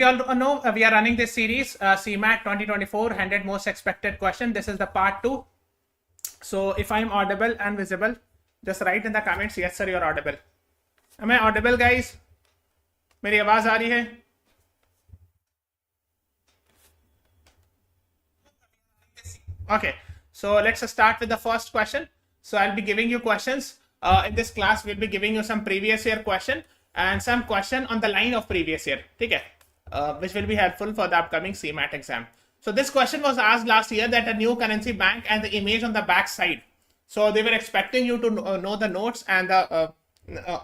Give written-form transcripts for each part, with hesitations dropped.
You all know we are running this series, CMAT 2024, 100 most expected question. This is the part 2. So if I'm audible and visible, just write in the comments, yes sir, you're audible. Am I audible, guys? मेरी आवाज आ रही है? Okay, so let's start with the first question. So I'll be giving you questions. In this class, we'll be giving you some previous year question and some question on the line of previous year. Okay, which will be helpful for the upcoming CMAT exam. So this question was asked last year, that a new currency bank and the image on the back side. So they were expecting you to know the notes and the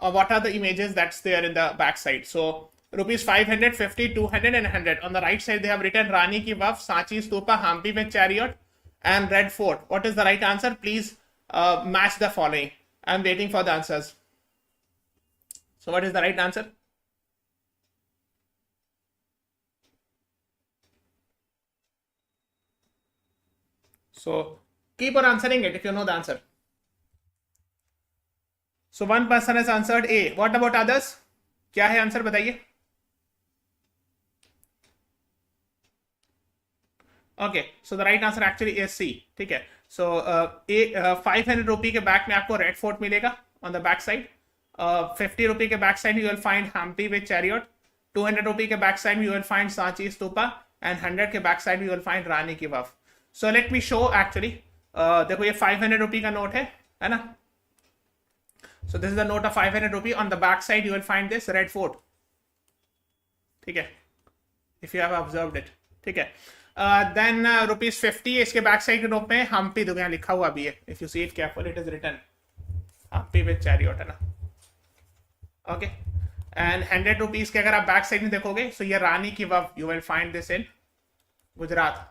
what are the images that's there in the back side. So rupees 500, 50, 200 and 100. On the right side, they have written Rani ki Waf, Sanchi Stupa, Hampi with chariot and Red Fort. What is the right answer? Please match the following. I'm waiting for the answers. So what is the right answer? So keep on answering it if you know the answer. So one person has answered A. What about others? क्या है answer बताइए? Okay, so the right answer actually is C. ठीक है. So 500 रुपये के back में आपको red fort मिलेगा on the back side. 50 रुपये के back side you will find Hampi with chariot. 200 रुपये के back side you will find Sanchi Stupa and 100 के back side you will find Rani ki Waf. So let me show actually. देखो ये 500 रुपये का note है ना? So this is the note of 500 rupee. On the back side you will find this Red Fort. ठीक है? If you have observed it. ठीक है? Then rupees 50 इसके बैक साइड के नोट में हम्पी देखो यहाँ लिखा हुआ भी है. If you see it carefully, it is written Hampi with chariot है ना. Okay. And 100 rupees के अगर आप बैक साइड में देखोगे, so ये रानी की Waqf, you will find this in Gujarat.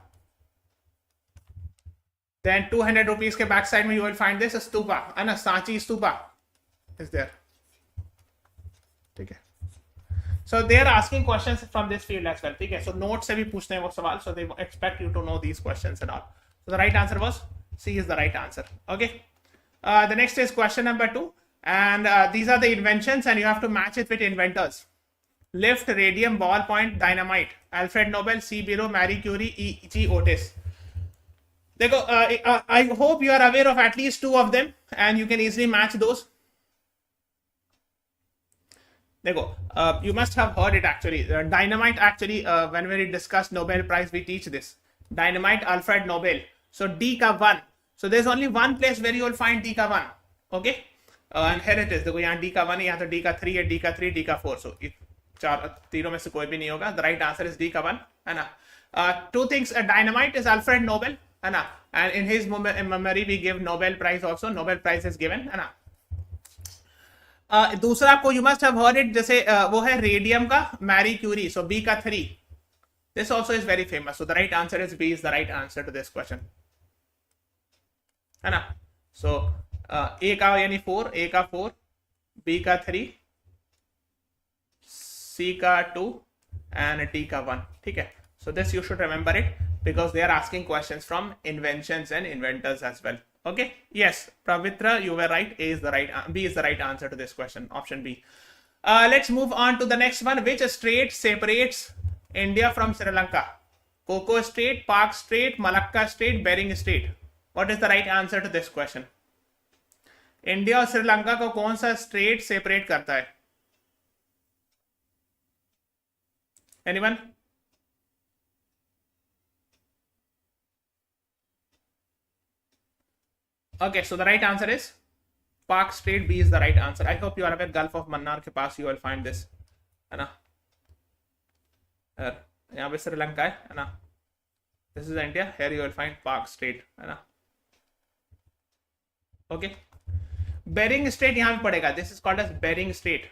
Then 200 rupees के बैक साइड में you will find this stupa है ना, सांची स्तूपा is there. ठीक है. So they are asking questions from this field as well. ठीक है. So notes से भी पूछते हैं वो सवाल. So they expect you to know these questions and all. So the right answer was C is the right answer. Okay. The next is question number 2. And these are the inventions and you have to match it with inventors. Lift, radium, ballpoint, dynamite. Alfred Nobel, C. Biro, Marie Curie, E. G. Otis. देखो, I hope you are aware of at least 2 of them and you can easily match those. देखो, you must have heard it actually. Dynamite actually, when we discuss Nobel Prize, we teach this. Dynamite, Alfred Nobel. So D का 1. So there's only one place where you will find D का 1. Okay? And here it is. देखो यहाँ D का 1 है, यहाँ तो D का 3 है, D का 3, D का 4. So तीनों में से कोई भी नहीं होगा. The right answer is D का 1. है ना? 2 things. Dynamite is Alfred Nobel. है ना? And in his memory we give Nobel Prize also. Nobel Prize is given. है ना? दूसरा आपको you must have heard it, जैसे वो है रेडियम का मैरी क्यूरी. सो बी का 3. This also is very famous. So the right answer is B is the right answer to this question, है ना? सो ए का यानी 4, ए का 4, बी का 3, सी का 2 एंड डी का 1. ठीक है. So this you should remember it because they are asking questions from inventions and inventors as well. Okay. Yes, Pavitra, you were right. A is the right, B is the right answer to this question. Option B. Let's move on to the next one. Which strait separates India from Sri Lanka? Coco Strait, Park Strait, Malacca Strait, Bering Strait. What is the right answer to this question? India और श्रीलंका को कौन सा straight separate करता है? Anyone? Okay, so the right answer is Park Strait. B is the right answer. I hope you are aware. Gulf of Mannar के पास you will find this, है ना? यहाँ पे श्रीलंका है ना? This is India. Here you will find Park Strait, है ना? Okay. Bering Strait यहाँ पे पड़ेगा. This is called as Bering Strait.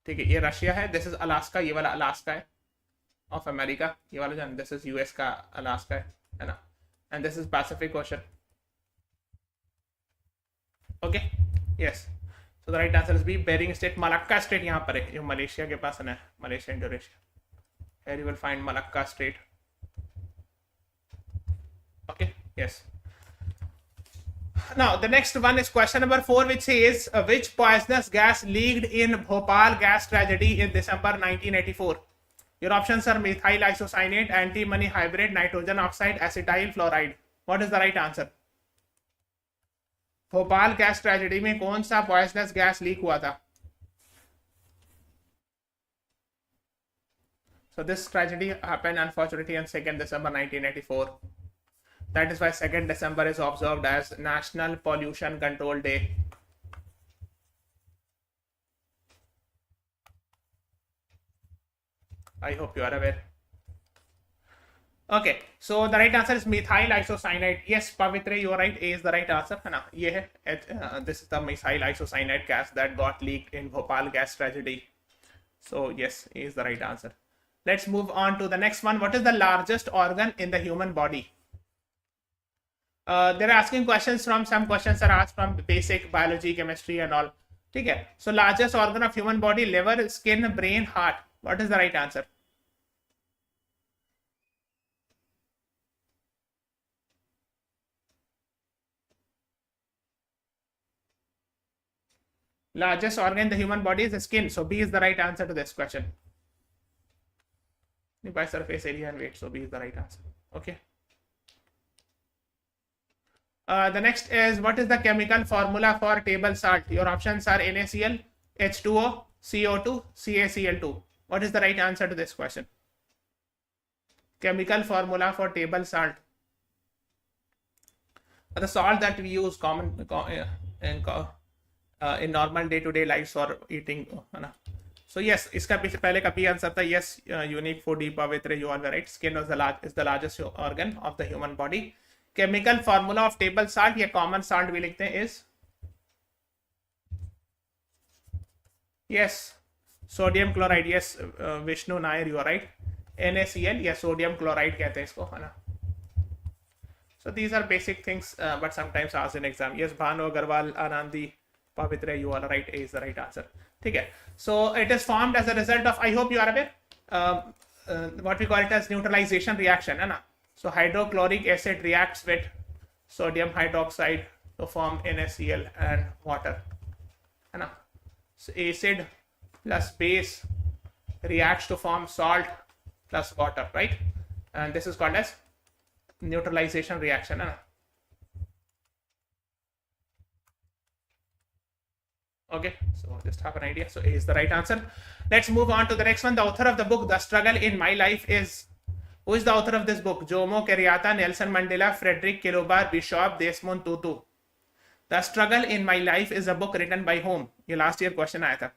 ठीक है. ये रशिया है. This is Alaska. ये वाला Alaska है of America. ये वाला जान. This is US का Alaska है ना? And this is Pacific Ocean. Okay. Yes. So the right answer is B. Bering Strait. Malacca Strait यहाँ पर है, जो मलेशिया के पास है. Malaysia, Indonesia. Here you will find Malacca Strait. Okay. Yes. Now, the next one is question number 4, which says which poisonous gas leaked in Bhopal gas tragedy in December 1984? Your options are methyl isocyanate, antimony hybrid, nitrogen oxide, acetyl fluoride. What is the right answer? Bhopal gas tragedy में कौन सा poisonous gas leak हुआ था? So this tragedy happened unfortunately on 2nd December 1984. That is why 2nd December is observed as National Pollution Control Day. I hope you are aware. Okay, so the right answer is methyl isocyanate. Yes, Pavitra, you are right. A is the right answer. Na, ye hai. This is the methyl isocyanate gas that got leaked in Bhopal gas tragedy. So yes, A is the right answer. Let's move on to the next one. What is the largest organ in the human body? They're asking questions from, some questions are asked from basic biology, chemistry and all. Okay, so largest organ of human body, liver, skin, brain, heart. What is the right answer? Largest organ in the human body is the skin. So B is the right answer to this question. By surface area and weight. So B is the right answer. Okay. The next is, what is the chemical formula for table salt? Your options are NaCl, H2O, CO2, CaCl2. What is the right answer to this question? Chemical formula for table salt. The salt that we use in normal day-to-day lives for eating. So yes, iska pehle ka B answer tha. Yes, unique for D, Pavitra, you are right. Skin is the largest organ of the human body. Chemical formula of table salt, या common salt भी लिखते हैं, is yes, sodium chloride. Yes, Vishnu Nair, you are right. NaCl, या sodium chloride कहते हैं इसको, है ना. So these are basic things, but sometimes asked in exam. Yes, Bhanu Agarwal, Anandi, Pavitra, you are right. A is the right answer. Okay. So it is formed as a result of, I hope you are aware, what we call it as neutralization reaction, है ना. So hydrochloric acid reacts with sodium hydroxide to form NaCl and water, है ना. So acid plus base reacts to form salt plus water, right? And this is called as neutralization reaction, है ना. Okay, so just have an idea. So A is the right answer. Let's move on to the next one. The author of the book The Struggle in My Life is, who is the author of this book? Jomo Kenyatta, Nelson Mandela, Frederick Kilobar, Bishop Desmond Tutu. The Struggle in My Life is a book written by whom? ये last year question आया था.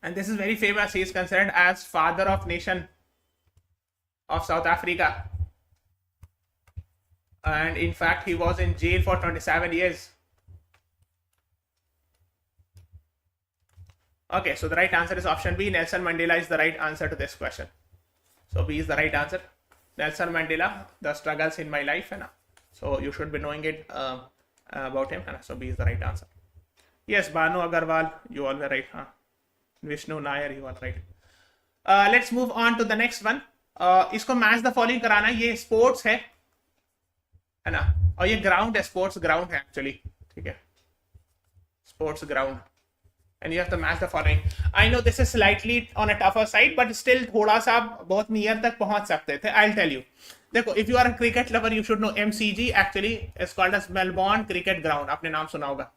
And this is very famous. He is considered as father of nation of South Africa. And in fact, he was in jail for 27 years. Okay, so the right answer is option B. Nelson Mandela is the right answer to this question. So B is the right answer. Nelson Mandela, The Struggles in My Life. So you should be knowing it about him. So B is the right answer. Yes, Bhanu Agarwal, you all were right. Vishnu Nair, you all right. Let's move on to the next one. इसको match the following कराना है. ये sports है ना, और ये ground है, sports ground है actually. ठीक है, sports ground. And you have to match the following. I know this is slightly on a tougher side, but still थोड़ा सा बहुत near तक पहुंच सकते थे. I'll tell you. देखो, if you are a cricket lover, you should know MCG actually is called as Melbourne Cricket Ground. आपने नाम सुना होगा.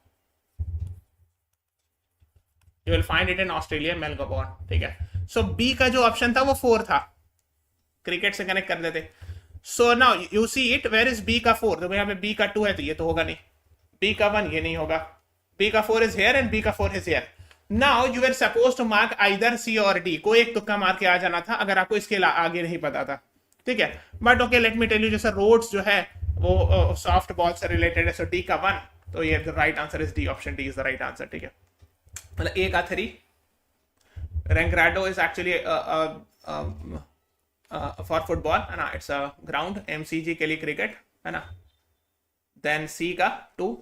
You will find it in Australia, Melbourne. ठीक है. So B का जो option था वो 4 था. Cricket से connect कर देते. So now you see it. Where is B का 4? तो यहाँ पे B का 2 है, तो ये तो होगा नहीं. B का 1 ये नहीं होगा. B का 4 is here and B का 4 is here. Now you were supposed to mark either C or D. कोई एक तुक्का मार के आ जाना था अगर आपको इसके आगे नहीं पता था. ठीक है. But okay, let me tell you, जैसे roads जो है वो soft ball से related है. So D का 1. तो ये the right answer is D. Option D is the right answer. ठीक है. मतलब A का 3. Rangrado is actually for football, है ना. It's a ground. MCG के लिए cricket, है ना. Then C का 2.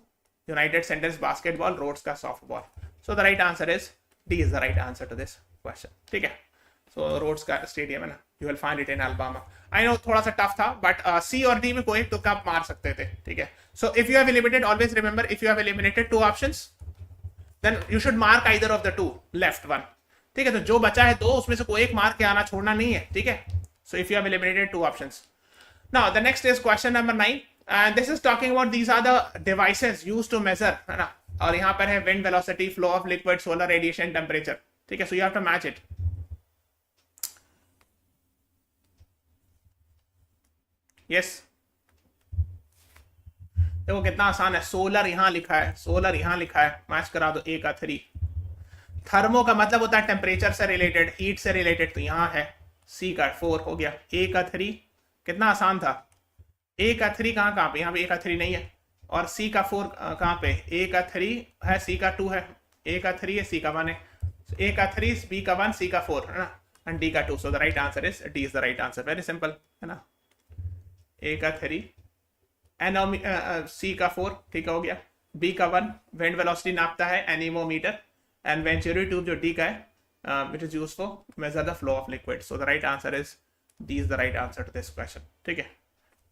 United Centers basketball, roads का softball. So the right answer is D is the right answer to this question. ठीक है. सो रोड्स का स्टेडियम है ना, you will find it in Alabama. I know थोड़ा सा टफ था, बट सी और डी में कोई तो कब मार सकते थे. ठीक है, so if you have eliminated, always remember, if you have eliminated 2 options, then you should mark either of the 2 left one. ठीक है, तो जो बचा है 2, उसमें से कोई एक मार्क के आना छोड़ना नहीं है. ठीक है, so if you have eliminated 2 options. Now the next is question number 9, and this is talking about these are the devices used to measure, है ना. और यहाँ पर है wind velocity, flow of liquid, solar radiation, temperature. ठीक है, so you have to match it. Yes, देखो कितना आसान है. सोलर यहां लिखा है, सोलर यहां लिखा है, मैच करा दो. ए का 3. थर्मो का मतलब होता है टेम्परेचर से रिलेटेड, हीट से रिलेटेड, तो यहां है. सी का 4 हो गया. ए का 3 कितना आसान था. ए का 3 कहां पे, यहाँ पे ए का 3 नहीं है. और सी का 4 कहां पे, ए का 3 है, सी का 2 है. ए का 3 है, सी का 1 है. ए का 3, बी का 1, सी का 4, है ना, एंड डी का 2. सो the right answer is D is the right answer. Very simple, है ना. ए का 3, सी का 4, ठीक हो गया. बी का 1 विंड वेलोसिटी नापता है, एनीमोमीटर. एंड वेंचुरी ट्यूब जो डी का है, which is used for measure the flow of liquid. So the right answer is D is the right answer to this question. ठीक है,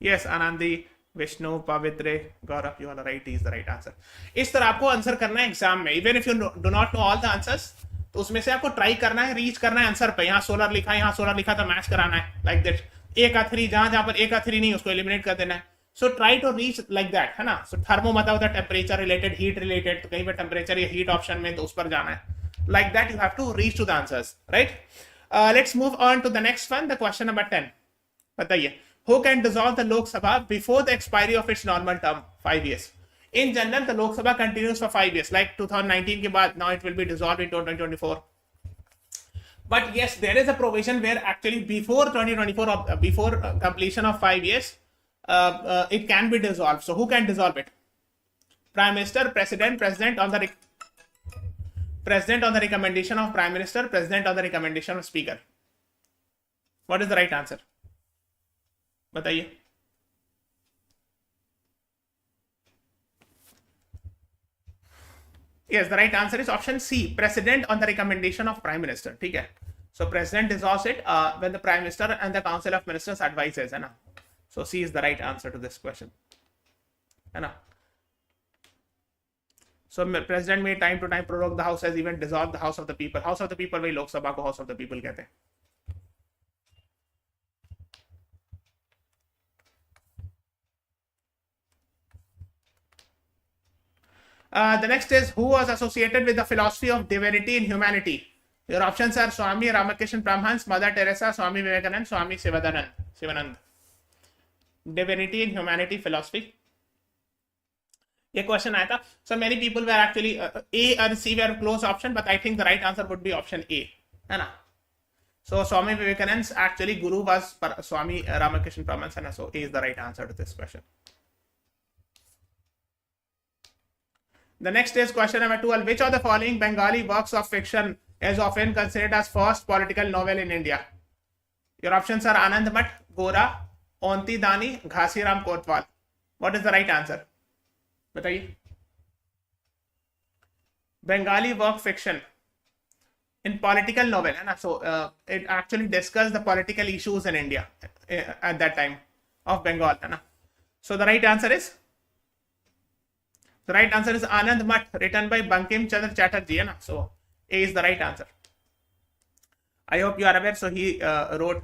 yes Anandi, Vishnu, Pavitra, Gaurav, you are right, is the right answer. इस तरह आपको answer करना है exam में. Even if you do not know all the answers, तो उसमें से आपको ट्राई करना है, रीच करना है आंसर पे. यहाँ सोलर लिखा है, यहाँ सोलर लिखा, तो मैच कराना है लाइक दैट. ए का 3, जहां पर ए का 3 नहीं, उसको एलिमिनेट कर देना है. So try to reach like that, है ना. सो थर्मो मतलब होता है टेम्परेचर रिलेटेड, हीट रिलेटेड, तो कहीं पर टेम्परेचर या हीट ऑप्शन में, तो उस पर जाना है. Like that you have to reach to the answers, right. Let's move on to the next one, the question number 10. बताइए, who can dissolve the Lok Sabha before the expiry of its normal term, 5 years. In general, the Lok Sabha continues for 5 years, like 2019 के बाद, now it will be dissolved in 2024. But yes, there is a provision where actually before 2024, or before completion of 5 years, it can be dissolved. So who can dissolve it? Prime Minister, President on the President on the recommendation of Prime Minister, President on the recommendation of Speaker. What is the right answer? बताइए. Yes, the right answer is option C, President on the recommendation of Prime Minister. ठीक है, so President dissolves it when the Prime Minister and the Council of Ministers advises, है ना. So C is the right answer to this question, है ना. So President may time to time prorogue the House, has even dissolved the House of the People. House of the People वही लोक सभा को House of the People कहते हैं. The next is, who was associated with the philosophy of divinity in humanity? Your options are Swami Ramakrishna Paramahansa, Mother Teresa, Swami Vivekananda, Swami Shivanand. Divinity in humanity philosophy. ये question आया था. So many people were actually A and C were close option, but I think the right answer would be option A, है ना. So Swami Vivekananda's actually guru was Swami Ramakrishna Paramahansa, so A is the right answer to this question. The next is question number 12. Which of the following Bengali works of fiction is often considered as first political novel in India? Your options are Anand Mat, Gora, Onti Dani, Ghasiram Kotwal. What is the right answer? बताइए. Bengali work fiction in political novel, है ना. So it actually discussed the political issues in India at that time of Bengal, है ना. So the right answer is Anand Mat, written by Bankim Chandra Chatterjee, है ना. So A is the right answer. I hope you are aware. So he wrote,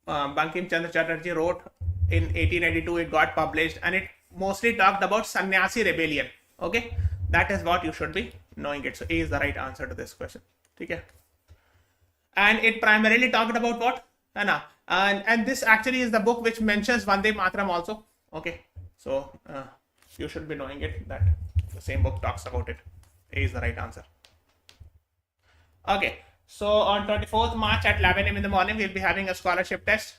Bankim Chandra Chatterjee wrote in 1882. It got published, and it mostly talked about Sannyasi rebellion. Okay, that is what you should be knowing it. So A is the right answer to this question. Okay, and it primarily talked about what, है ना. And this actually is the book which mentions Vande Mataram also. Okay, so you should be knowing it, that the same book talks about it. A is the right answer. Okay, so on 24th March at 11 a.m. in the morning, we'll be having a scholarship test.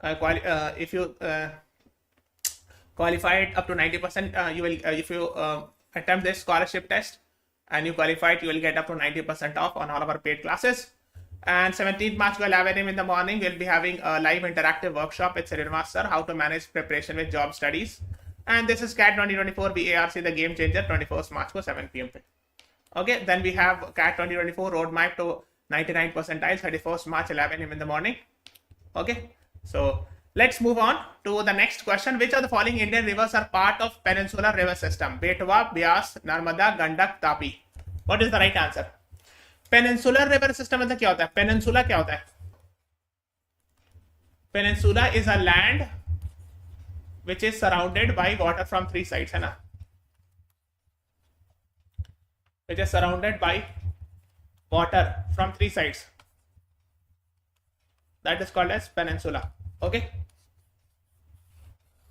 If you qualified up to 90%, you will if you attempt this scholarship test and you qualified, you will get up to 90% off on all of our paid classes. And 17th March to 11 a.m. in the morning, we'll be having a live interactive workshop with Srinivas sir, how to manage preparation with job studies. And this is CAT 2024 BARC, the game changer, 21st March को 7 p.m. पे. Okay, then we have CAT 2024 roadmap to 99 percentile, 31st March, 11 a.m. in the morning. Okay, so let's move on to the next question. Which of the following Indian rivers are part of peninsular river system? Betwa, Beas, Narmada, Gandak, Tapi. What is the right answer? Peninsular river system मतलब क्या होता है? Peninsula क्या होता है? Peninsula is a land which is surrounded by water from three sides, है ना? Which is surrounded by water from three sides. That is called as peninsula. Okay.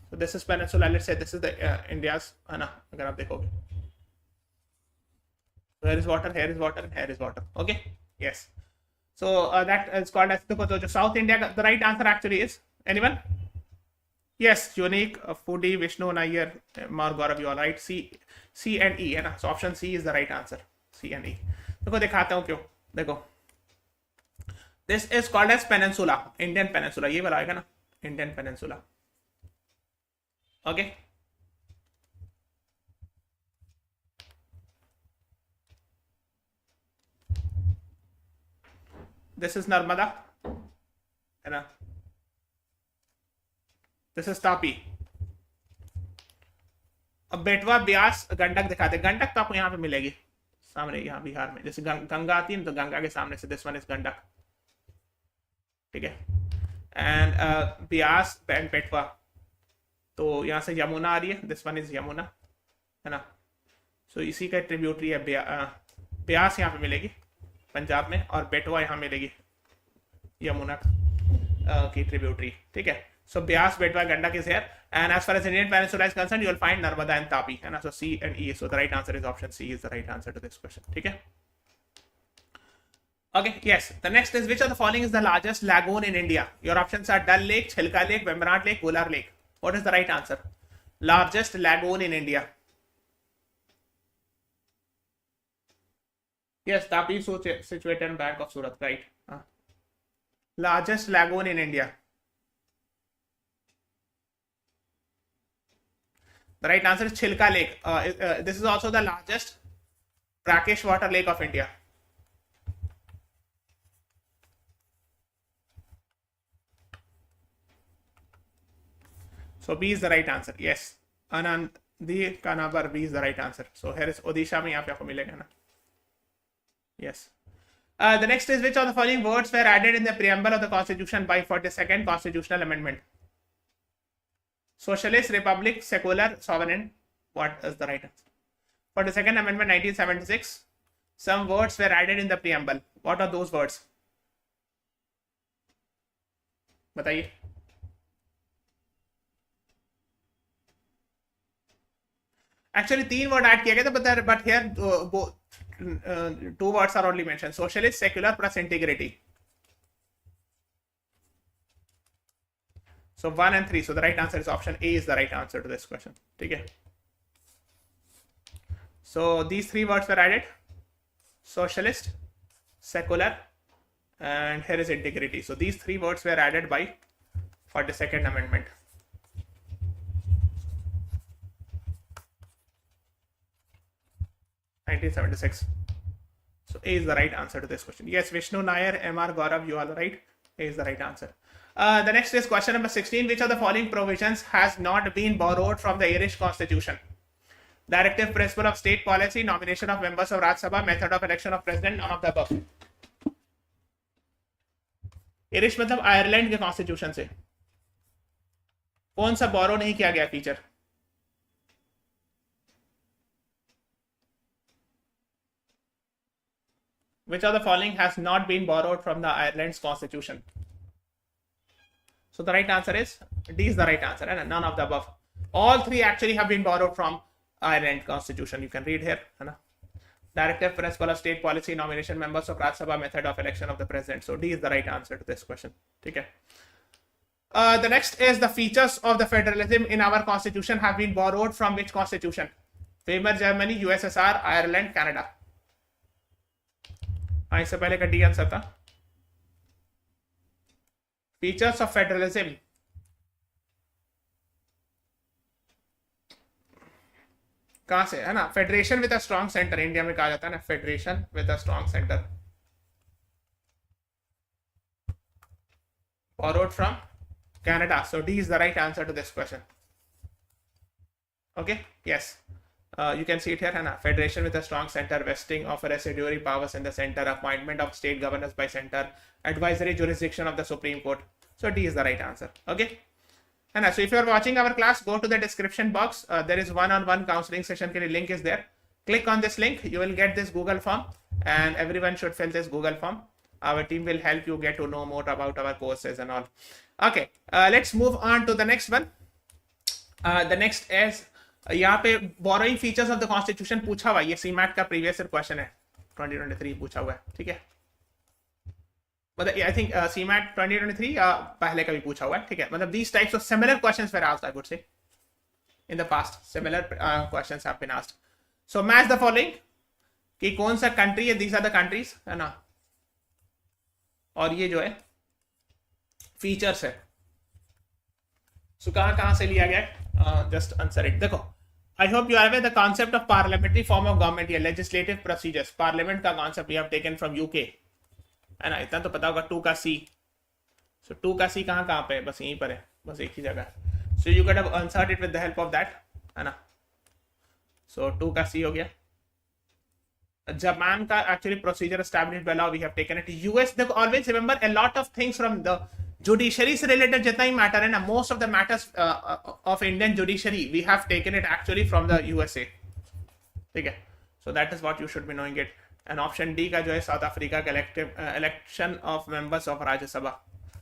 So this is peninsula. Let's say this is the India's, है ना? अगर आप देखोगे. So here is water, here is water, and here is water. Okay. Yes. So that is called as the South India. The right answer actually is anyone? Yes, unique, foodie, Vishnu, Nair, Mar Gaurav, you all right. C and E है ना. So option C is the right answer. C and E. देखो दिखाता हूँ क्यों. देखो. This is called as peninsula, Indian peninsula. ये वाला आएगा ना, Indian peninsula. Okay. This is Narmada, है ना. This is Tapi. अब बेटवा, ब्यास, गंडक दिखाते. गंडक तो आपको यहाँ पे मिलेगी सामने, यहाँ बिहार में. जैसे गंगा आती है तो गंगा के सामने से दिस वन इज गंडक. ठीक है. एंड ब्यास एंड बेटवा, तो यहाँ से यमुना आ रही है. दिस वन इज यमुना, है ना. सो इसी का ट्रिब्यूटरी है. ब्यास यहाँ पे मिलेगी पंजाब में, और बेटवा यहाँ मिलेगी यमुना की ट्रिब्यूटरी. ठीक है. So Beas, Betwa, Gandak is here, and as far as Indian peninsula is concerned, you will find Narmada and Tapi, and so C and E. So the right answer is option C is the right answer to this question. Okay. Okay. Yes. The next is, which of the following is the largest lagoon in India? Your options are Dal Lake, Chilka Lake, Vemrand Lake, Kolar Lake. What is the right answer? Largest lagoon in India. Yes, Tapi is situated on bank of Surat, right? Largest lagoon in India. The right answer is Chilka Lake. This is also the largest brackish water lake of India. So B is the right answer. Yes. Anand the Kanabar, B is the right answer. So here is Odisha में यहाँ पे आपको मिलेगा ना. Yes. The next is, which of the following words were added in the preamble of the Constitution by 42nd Constitutional Amendment? Socialist, Republic, Secular, Sovereign. What is the right answer? For the Second Amendment 1976, some words were added in the preamble. What are those words? बताइए. Actually, तीन word add किए गए थे, but here two words are only mentioned. Socialist, secular plus integrity. So 1 and 3. So the right answer is option A is the right answer to this question. Okay. So these three words were added: socialist, secular, and here is integrity. So these three words were added by 42nd Amendment. (1976). So A is the right answer to this question. Yes, Vishnu, Nair, MR, Gaurav, you are right. A is the right answer. The next is question number 16. Which of the following provisions has not been borrowed from the Irish Constitution? Directive principle of state policy, nomination of members of Rajya Sabha, method of election of president, none of the above. Irish मतलब Ireland के constitution से कौन सा बोरो नहीं किया गया feature? Which of the following has not been borrowed from the Ireland's constitution? So the right answer is D is the right answer, and none of the above. All three actually have been borrowed from Ireland constitution. You can read here. Directive principle of state policy, nomination members of Rajya Sabha, method of election of the president. So D is the right answer to this question. Okay. The next is, the features of the federalism in our constitution have been borrowed from which constitution? Weimar Germany, USSR, Ireland, Canada. इससे पहले का D answer था. Features of federalism कहां से है ना? Federation with a strong centre. India में कहा जाता है ना federation with a strong centre. borrowed from Canada. So D is the right answer to this question. Okay, yes. You can see it here, and federation with a strong center, vesting of residuary powers in the center, appointment of state governors by center, advisory jurisdiction of the Supreme Court. So D is the right answer. Okay. And so if you are watching our class, go to the description box. There is one-on-one counseling session. Link is there. Click on this link. You will get this Google form, and everyone should fill this Google form. Our team will help you get to know more about our courses and all. Okay, let's move on to the next one. The next is यहाँ पे borrowing features of the constitution पूछा हुआ है. ये CMAT का previous year question है, 2023 पूछा हुआ है. ठीक है, मतलब I think CMAT 2023 पहले का भी पूछा हुआ है. ठीक है, मतलब these types of similar questions were asked, I would say, in the past. Similar questions have been asked. So match the following. कि कौन सा country है, these are the countries, है ना, और ये जो है features है. So कहाँ से लिया गया है? Just answer it. देखो, I hope you are aware the concept of parliamentary form of government here, legislative procedures. Parliament का concept we have taken from UK, है ना. इतना तो पता होगा. 2 का C. So 2 का C कहाँ पे है? बस यहीं पर है, बस एक ही जगह. So you could have answered it with the help of that, है ना. So 2 का C हो गया. Japan का actually procedure established by law, we have taken it. US, देखो, always remember a lot of things from the judiciary से related जितना ही matter है ना, most of the matters of Indian judiciary we have taken it actually from the USA. ठीक है, so that is what you should be knowing it. And option D का जो है South Africa collective election of members of Rajya Sabha.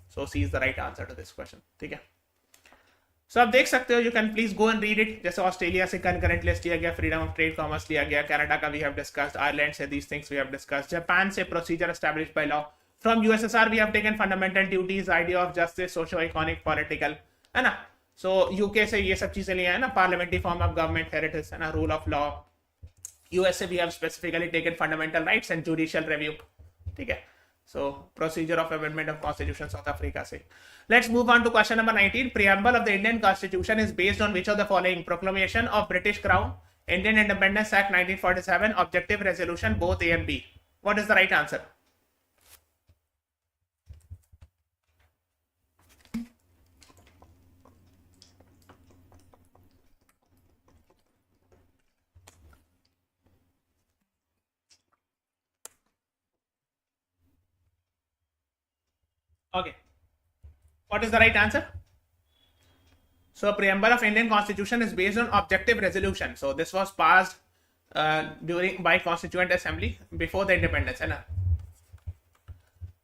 So C is the right answer to this question. ठीक है, so आप देख सकते हो, you can please go and read it. जैसे ऑस्ट्रेलिया से concurrent list लिया गया, freedom of trade commerce लिया गया, कनाडा का we have discussed, Ireland से these things we have discussed, Japan से procedure established by law, from USSR we have taken fundamental duties, idea of justice, socio-economic, political, है ना. So UK से ये सब चीजें लिया है ना, parliamentary form of government, heritage, है ना, rule of law. USA we have specifically taken fundamental rights and judicial review. ठीक है, so procedure of amendment of constitution South Africa से. Let's move on to question number 19. Preamble of the Indian Constitution is based on which of the following? Proclamation of British Crown, Indian Independence Act 1947, Objective Resolution, both A and B. What is the right answer? Okay, what is the right answer? So preamble of Indian Constitution is based on objective resolution. So this was passed by Constituent Assembly before the independence, है ना?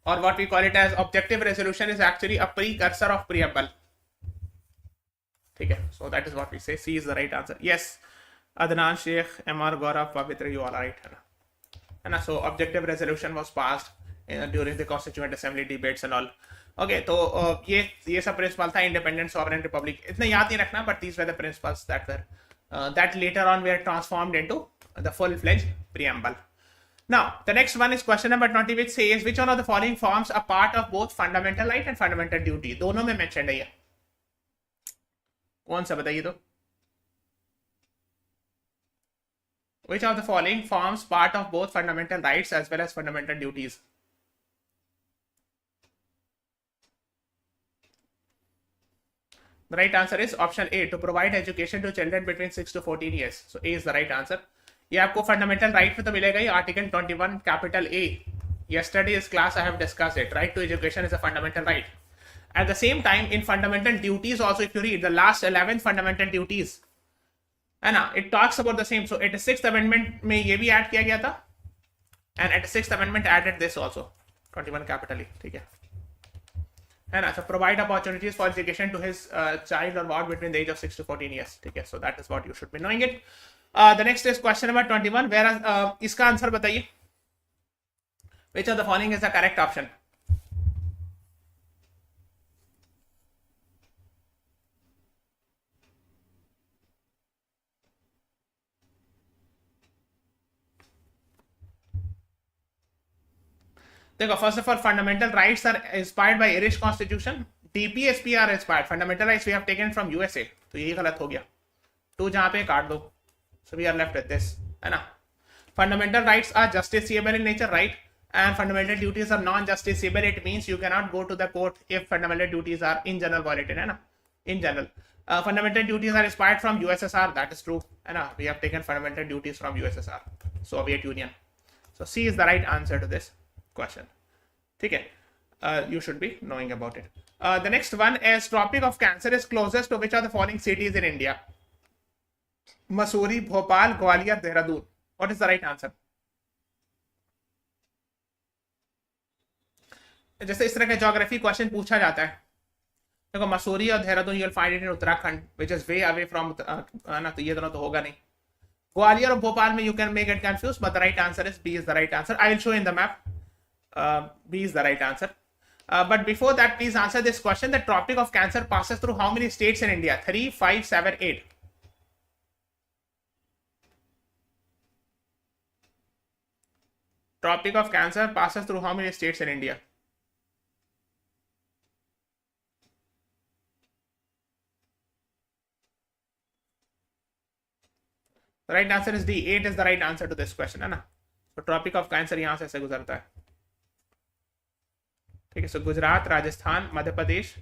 Or what we call it as objective resolution is actually a precursor of preamble. ठीक है, so that is what we say. C is the right answer. Yes, Adnan Sheikh, MR Gaurav, Pavitra, you all are right, है ना? So objective resolution was passed during the Constituent Assembly debates and all. Okay, तो ये सब principles था, independent sovereign republic. इतना याद नहीं रखना, but these were the principles that were that later on were transformed into the full-fledged preamble. Now the next one is question number 20, which says which one of the following forms a part of both fundamental right and fundamental duty? दोनों में mentioned है ये. कौन सा बताइए तो? Which of the following forms part of both fundamental rights as well as fundamental duties? The right answer is option A, to provide education to children between 6 to 14 years. So A is the right answer. ये आपको fundamental right में तो मिलेगा ही, Article 21 capital A. Yesterday's class I have discussed it. Right to education is a fundamental right. At the same time, in fundamental duties also, if you read the last 11 fundamental duties, है ना, it talks about the same. So at the 6th amendment में ये भी add किया गया था, and at the 6th amendment added this also, 21 capital A. ठीक है, है ना. So provide opportunities for education to his child or ward between the age of 6 to 14 years. ठीक है, so that is what you should be knowing it. The next is question number 21. Whereas इसका answer बताइए. Which of the following is the correct option? देखो, first of all, fundamental rights are inspired by Irish Constitution. DPSP are inspired. Fundamental rights we have taken from USA. तो यही गलत हो गया. 2 जहाँ पे काट दो. So we are left with this, है ना. Fundamental rights are justiciable in nature, right? and fundamental duties are non-justiciable. It means you cannot go to the court if fundamental duties are in general violated, है ना? In general, fundamental duties are inspired from USSR. That is true, है ना? We have taken fundamental duties from USSR, Soviet Union. So C is the right answer to this question. ठीक है? You should be knowing about it. The next one is Tropic of Cancer is closest to which of the following cities in India? Mussoorie, Bhopal, Gwalior, Dehradun. What is the right answer? जैसे इस तरह का geography question पूछा जाता है, देखो मसूरी और Dehradun, you will find it in Uttarakhand, which is way away from, ना, तो ये दोनों तो होगा नहीं. ग्वालियर और भोपाल में you can make it confuse, but the right answer is B is the right answer. I will show in the map. B is the right answer. But before that, please answer this question. The Tropic of Cancer passes through how many states in India? 3, 5, 7, 8. Tropic of Cancer passes through how many states in India? The right answer is D. 8 is the right answer to this question, है ना? So Tropic of Cancer यहाँ से गुजरता है. ठीक है. सो Gujarat, Rajasthan, Madhya Pradesh,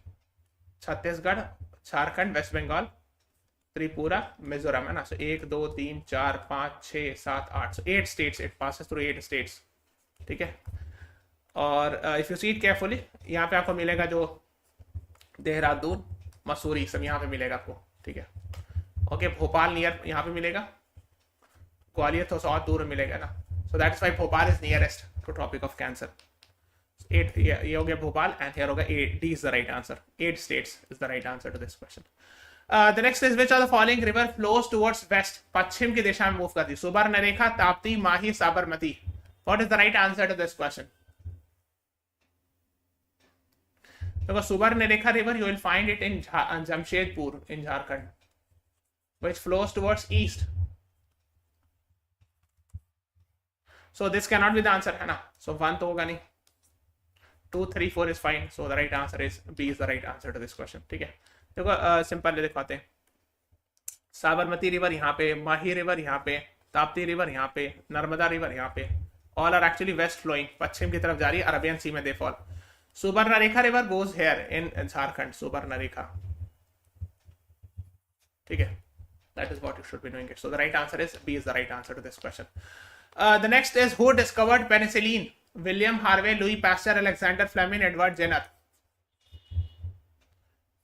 Chhattisgarh, Jharkhand, waste Bengal, Tripura, Mizoram, है ना? सो 1 2 3 4 5 6 7 8. सो 8 states. It passes through 8 states. ठीक है. और if you see it carefully, यहाँ पे आपको मिलेगा जो देहरादून, मसूरी, सब यहाँ पे मिलेगा आपको. ठीक है. ओके. भोपाल नियर यहाँ पे मिलेगा, ग्वालियर तो और दूर मिलेगा ना. So that's why Bhopal is nearest to tropic of cancer. 8 ये हो गया भोपाल, एंड हियर होगा 8. D is the right answer. 8 states is the right answer to this question. The next is which of the following river flows towards west? पश्चिम की दिशा में move करती. Subarnarekha, Tapti, Mahi, Sabarmati. What is the right answer to this question? देखो Subarnarekha river you will find it in Jamshedpur in Jharkhand, which flows towards east. So this cannot be the answer, है ना? So 1 तो होगा नहीं. 2, 3, 4 is fine. So the right answer is B is the right answer to this question. ठीक है. देखो simple दिखाते हैं. साबरमती रिवर यहाँ पे, माही रिवर यहाँ पे, ताप्ती रिवर यहाँ पे, नर्मदा रिवर यहाँ पे. All are actually west flowing. पश्चिम की तरफ जा रही है. अरबियन सी में they fall. Subarnarekha river goes here in Jharkhand. Subarnarekha. ठीक है. That is what you should be knowing it. So the right answer is B is the right answer to this question. The next is who discovered penicillin? William Harvey, Louis Pasteur, Alexander Fleming, Edward Jenner.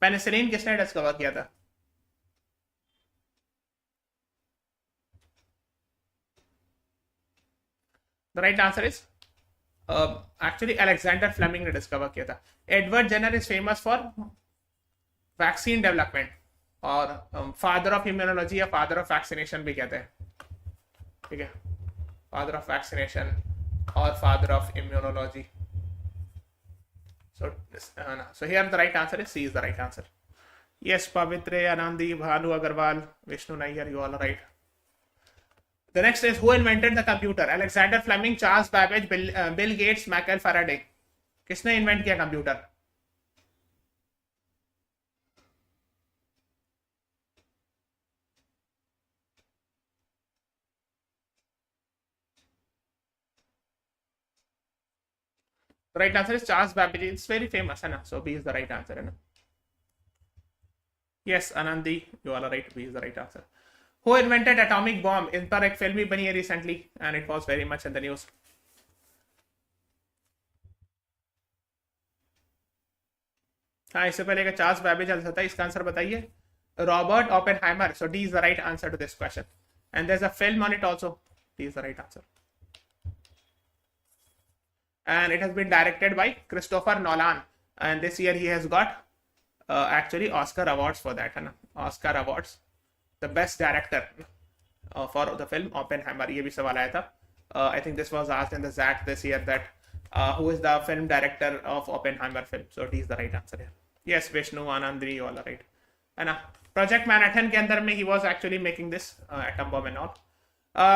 Penicillin किसने discover किया था? The right answer is actually Alexander Fleming ने discover किया था. Edward Jenner is famous for vaccine development और father of immunology या father of vaccination भी कहते हैं. ठीक है. फादर ऑफ वैक्सीनेशन और father of immunology. So here the right answer is C is the right answer. Yes, Pavitra, Anandi, Bhanu Agarwal, Vishnu Nayyar, you all are right. The next is who invented the computer? Alexander Fleming, Charles Babbage, Bill Gates, Michael Faraday. किसने invent किया computer? The right answer is Charles Babbage. It's very famous, है ना? So B is the right answer, है ना? Yes, Anandi, you all are right. B is the right answer. Who invented atomic bomb? इन पर एक film भी बनी है recently, and it was very much in the news. हाँ, इससे पहले का चार्ल्स बैबेज आंसर था. इसका आंसर बताइए. Robert Oppenheimer. So D is the right answer to this question. And there's a film on it also. D is the right answer. And it has been directed by Christopher Nolan, and this year he has got actually Oscar awards for that, है ना? Oscar awards, the best director for the film Oppenheimer. ये भी सवाल आया था. I think this was asked in the ZAT this year that who is the film director of Oppenheimer film. So D is the right answer here. Yes, Vishnu, Anandri, you all are right, है ना? Project Manhattan के अंदर में he was actually making this atom bomb and all.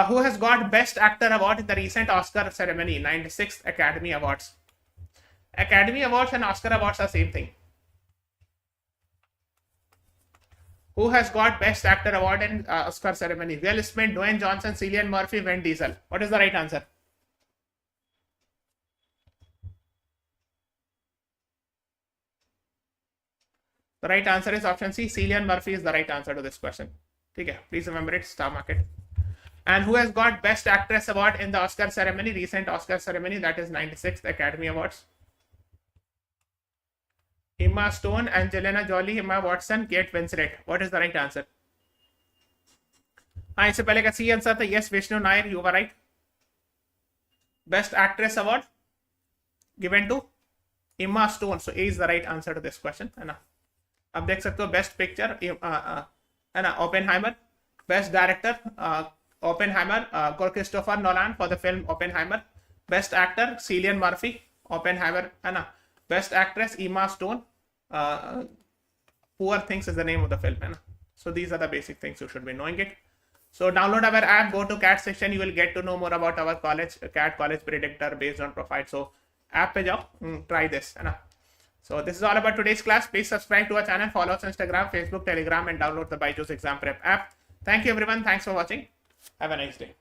Who has got Best Actor Award in the recent Oscar ceremony, 96th Academy Awards? Academy Awards and Oscar Awards are same thing. Who has got Best Actor Award in Oscar ceremony? Will Smith, Dwayne Johnson, Cillian Murphy, Vin Diesel. What is the right answer? The right answer is option C. Cillian Murphy is the right answer to this question. Okay, please remember it. Star market. And who has got Best Actress award in the Oscar ceremony, recent Oscar ceremony, that is 96th Academy Awards? Emma Stone, Angelina Jolie, Emma Watson, Kate Winslet. What is the right answer? हाँ, इससे पहले का C answer था. Yes, Vishnu Nair, you were right. Best Actress award given to Emma Stone. So A is the right answer to this question, है ना. अब देख सकते हो Best Picture है ना, Oppenheimer. Best Director Oppenheimer, Christopher Nolan for the film Oppenheimer. Best Actor Cillian Murphy, Oppenheimer, है ना. Best Actress Emma Stone. Poor Things is the name of the film, है ना. So these are the basic things you should be knowing it. So download our app, go to CAT section, you will get to know more about our college, CAT college predictor based on profile. So app pe jao, try this, है ना. So this is all about today's class. Please subscribe to our channel, follow us on Instagram, Facebook, Telegram, and download the BYJU'S exam prep app. Thank you everyone. Thanks for watching. Have a nice day.